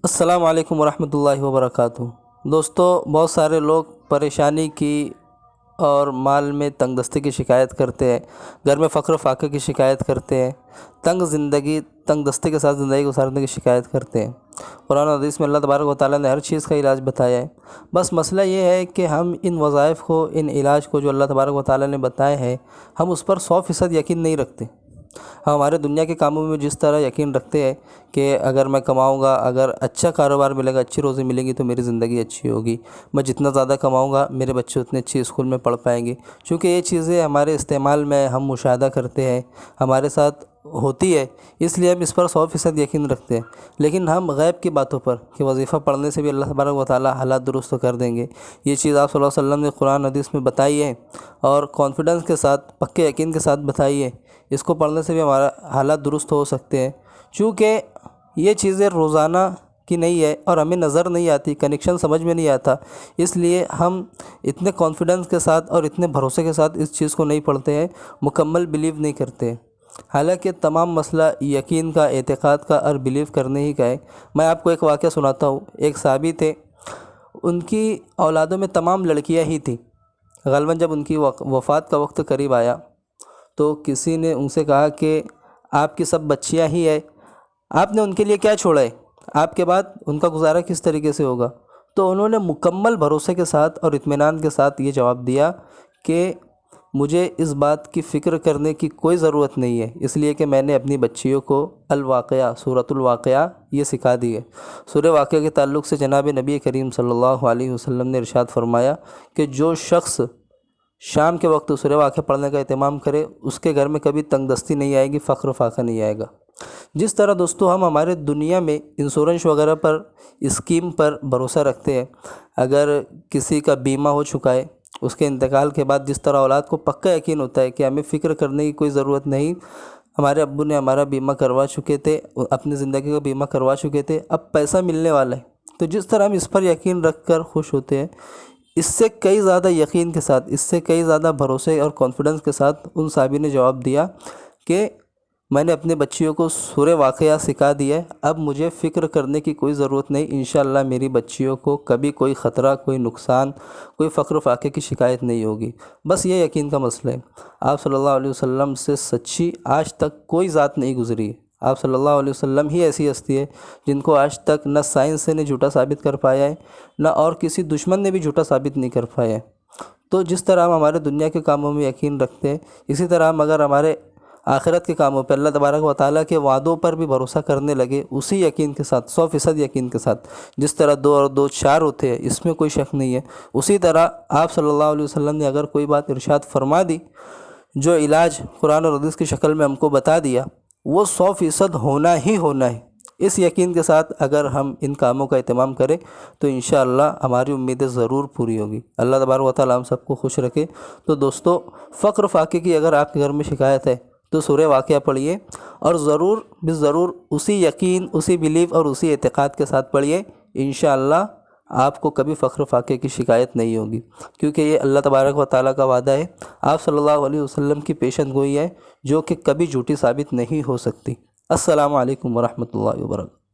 السلام علیکم ورحمۃ اللہ وبرکاتہ۔ دوستو، بہت سارے لوگ پریشانی کی اور مال میں تنگ دستی کی شکایت کرتے ہیں، گھر میں فقر و فاقے کی شکایت کرتے ہیں، تنگ دستی کے ساتھ زندگی گزارنے کی شکایت کرتے ہیں۔ قرآن و حدیث میں اللہ تبارک و تعالیٰ نے ہر چیز کا علاج بتایا ہے۔ بس مسئلہ یہ ہے کہ ہم ان وظائف کو، ان علاج کو جو اللہ تبارک و تعالیٰ نے بتائے ہیں، ہم اس پر 100% یقین نہیں رکھتے۔ ہم ہمارے دنیا کے کاموں میں جس طرح یقین رکھتے ہیں کہ اگر میں کماؤں گا، اگر اچھا کاروبار ملے گا، اچھی روزی ملے گی تو میری زندگی اچھی ہوگی، میں جتنا زیادہ کماؤں گا میرے بچے اتنے اچھی اسکول میں پڑھ پائیں گے، چونکہ یہ چیزیں ہمارے استعمال میں ہم مشاہدہ کرتے ہیں، ہمارے ساتھ ہوتی ہے، اس لیے ہم اس پر 100% یقین رکھتے ہیں۔ لیکن ہم غیب کی باتوں پر کہ وظیفہ پڑھنے سے بھی اللہ تبارک و تعالیٰ حالات درست کر دیں گے، یہ چیز آپ صلی اللہ علیہ وسلم نے قرآن حدیث میں بتائی ہے اور کانفیڈنس کے ساتھ، پکے یقین کے ساتھ بتائی ہے، اس کو پڑھنے سے بھی ہمارا حالات درست ہو سکتے ہیں۔ چونکہ یہ چیزیں روزانہ کی نہیں ہے اور ہمیں نظر نہیں آتی، کنیکشن سمجھ میں نہیں آتا، اس لیے ہم اتنے کانفیڈنس کے ساتھ اور اتنے بھروسے کے ساتھ اس چیز کو نہیں پڑھتے ہیں، مکمل بلیو نہیں کرتے ہیں۔ حالانکہ تمام مسئلہ یقین کا، اعتقاد کا اور بلیو کرنے ہی کا ہے۔ میں آپ کو ایک واقعہ سناتا ہوں۔ ایک صحابی تھے، ان کی اولادوں میں تمام لڑکیاں ہی تھیں۔ غالباً جب ان کی وفات کا وقت قریب آیا تو کسی نے ان سے کہا کہ آپ کی سب بچیاں ہی ہیں، آپ نے ان کے لیے کیا چھوڑا ہے؟ آپ کے بعد ان کا گزارا کس طریقے سے ہوگا؟ تو انہوں نے مکمل بھروسے کے ساتھ اور اطمینان کے ساتھ یہ جواب دیا کہ مجھے اس بات کی فکر کرنے کی کوئی ضرورت نہیں ہے، اس لیے کہ میں نے اپنی بچیوں کو الواقعہ، سورۃ الواقعہ یہ سکھا دی ہے۔ سورہ واقعہ کے تعلق سے جناب نبی کریم صلی اللہ علیہ وسلم نے ارشاد فرمایا کہ جو شخص شام کے وقت سورہ واقعہ پڑھنے کا اہتمام کرے، اس کے گھر میں کبھی تنگ دستی نہیں آئے گی، فقر و فاقہ نہیں آئے گا۔ جس طرح دوستو ہم ہمارے دنیا میں انشورنس وغیرہ پر، اسکیم پر بھروسہ رکھتے ہیں، اگر کسی کا بیمہ ہو چکا ہے، اس کے انتقال کے بعد جس طرح اولاد کو پکا یقین ہوتا ہے کہ ہمیں فکر کرنے کی کوئی ضرورت نہیں، ہمارے ابو نے ہمارا بیمہ کروا چکے تھے، اپنی زندگی کا بیمہ کروا چکے تھے، اب پیسہ ملنے والا ہے، تو جس طرح ہم اس پر یقین رکھ کر خوش ہوتے ہیں، اس سے کئی زیادہ یقین کے ساتھ، اس سے کئی زیادہ بھروسے اور کانفیڈنس کے ساتھ ان صحابی نے جواب دیا کہ میں نے اپنے بچیوں کو سورہ واقعہ سکھا دیا ہے، اب مجھے فکر کرنے کی کوئی ضرورت نہیں، انشاءاللہ میری بچیوں کو کبھی کوئی خطرہ، کوئی نقصان، کوئی فقر و فاقے کی شکایت نہیں ہوگی۔ بس یہ یقین کا مسئلہ ہے۔ آپ صلی اللہ علیہ وسلم سے سچی آج تک کوئی ذات نہیں گزری ہے۔ آپ صلی اللہ علیہ وسلم ہی ایسی ہستی ہے جن کو آج تک نہ سائنس نے جھوٹا ثابت کر پایا ہے، نہ اور کسی دشمن نے بھی جھوٹا ثابت نہیں کر پایا ہے۔ تو جس طرح ہم ہمارے دنیا کے کاموں میں یقین رکھتے ہیں، اسی طرح ہم اگر ہمارے آخرت کے کاموں پہ، اللہ تبارک و تعالیٰ کے وعدوں پر بھی بھروسہ کرنے لگے، اسی یقین کے ساتھ، 100% یقین کے ساتھ، جس طرح 2 اور 2 4 ہوتے ہیں، اس میں کوئی شک نہیں ہے، اسی طرح آپ صلی اللہ علیہ وسلم نے اگر کوئی بات ارشاد فرما دی، جو علاج قرآن اور حدیث کی شکل میں ہم کو بتا دیا، وہ 100% ہونا ہی ہونا ہے۔ اس یقین کے ساتھ اگر ہم ان کاموں کا اہتمام کریں تو انشاءاللہ ہماری امیدیں ضرور پوری ہوگی۔ اللہ تبارک و تعالیٰ ہم سب کو خوش رکھے۔ تو دوستو، فقر فاقے کی اگر آپ کے گھر میں شکایت ہے تو سورہ واقعہ پڑھیے، اور ضرور ضرور اسی یقین، اسی بلیف اور اسی اعتقاد کے ساتھ پڑھیے، انشاءاللہ آپ کو کبھی فقر فاقے کی شکایت نہیں ہوگی، کیونکہ یہ اللہ تبارک و تعالیٰ کا وعدہ ہے، آپ صلی اللہ علیہ وسلم کی پیشن گوئی ہے، جو کہ کبھی جھوٹی ثابت نہیں ہو سکتی۔ السلام علیکم ورحمۃ اللہ وبرکاتہ۔